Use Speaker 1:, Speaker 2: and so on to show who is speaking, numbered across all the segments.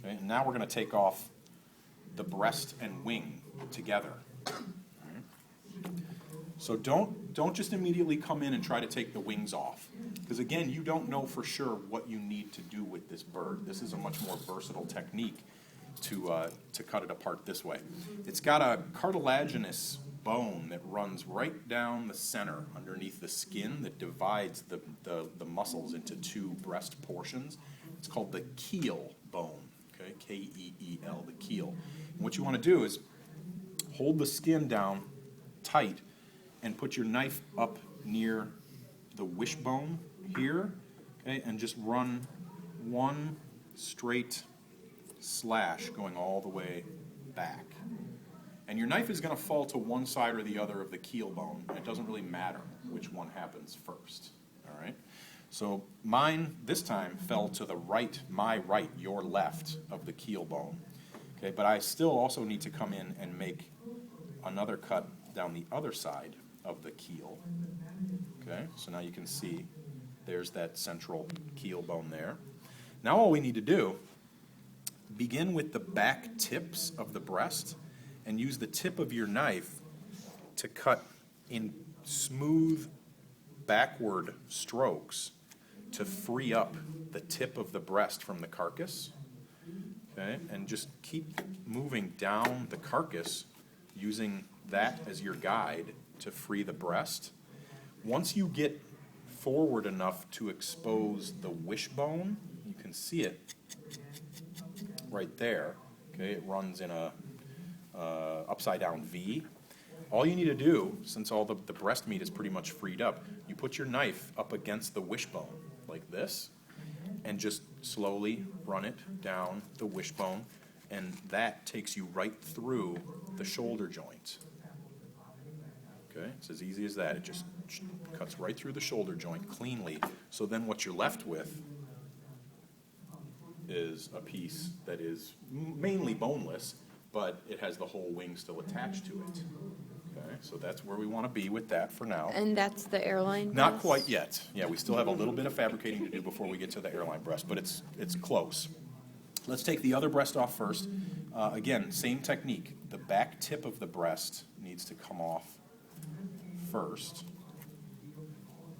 Speaker 1: Okay, and now we're going to take off the breast and wing together. So don't just immediately come in and try to take the wings off. Because again, you don't know for sure what you need to do with this bird. This is a much more versatile technique to cut it apart this way. It's got a cartilaginous bone that runs right down the center underneath the skin that divides the muscles into two breast portions. It's called the keel bone, okay? K-E-E-L, the keel. And what you want to do is hold the skin down tight and put your knife up near the wishbone here, okay, and just run one straight slash going all the way back. And your knife is going to fall to one side or the other of the keel bone. It doesn't really matter which one happens first, all right? So mine, this time, fell to the right, my right, your left of the keel bone, okay? But I still also need to come in and make another cut down the other side of the keel, okay? So now you can see there's that central keel bone there. Now all we need to do, begin with the back tips of the breast and use the tip of your knife to cut in smooth backward strokes to free up the tip of the breast from the carcass, okay? And just keep moving down the carcass using that as your guide to free the breast. Once you get forward enough to expose the wishbone, you can see it right there, okay? It runs in a upside down V. All you need to do, since all the breast meat is pretty much freed up, you put your knife up against the wishbone like this and just slowly run it down the wishbone, and that takes you right through the shoulder joint. Okay, it's as easy as that. It just cuts right through the shoulder joint cleanly. So then what you're left with is a piece that is mainly boneless, but it has the whole wing still attached to it. Okay, so that's where we want to be with that for now.
Speaker 2: And that's the airline breast?
Speaker 1: Not quite yet. Yeah, we still have a little bit of fabricating to do before we get to the airline breast, but it's close. Let's take the other breast off first. Again, same technique. The back tip of the breast needs to come off first.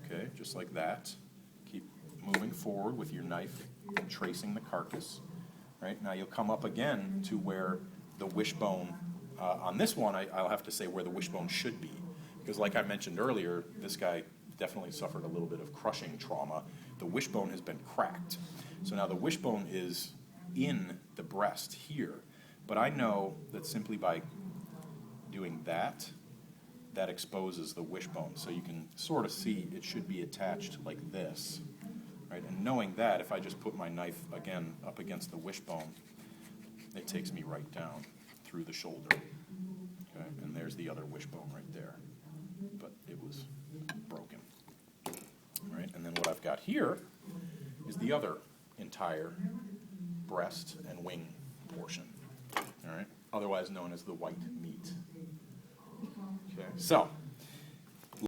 Speaker 1: Okay, just like that. Keep moving forward with your knife and tracing the carcass. Right, now you'll come up again to where the wishbone, on this one I'll have to say where the wishbone should be. Because like I mentioned earlier, this guy definitely suffered a little bit of crushing trauma. The wishbone has been cracked. So now the wishbone is in the breast here. But I know that simply by doing that, that exposes the wishbone. So you can sort of see it should be attached like this. Right? And knowing that, if I just put my knife again up against the wishbone, it takes me right down through the shoulder. Okay? And there's the other wishbone right there. But it was broken. All right? And then what I've got here is the other entire breast and wing portion. All right? Otherwise known as the white meat. Okay? So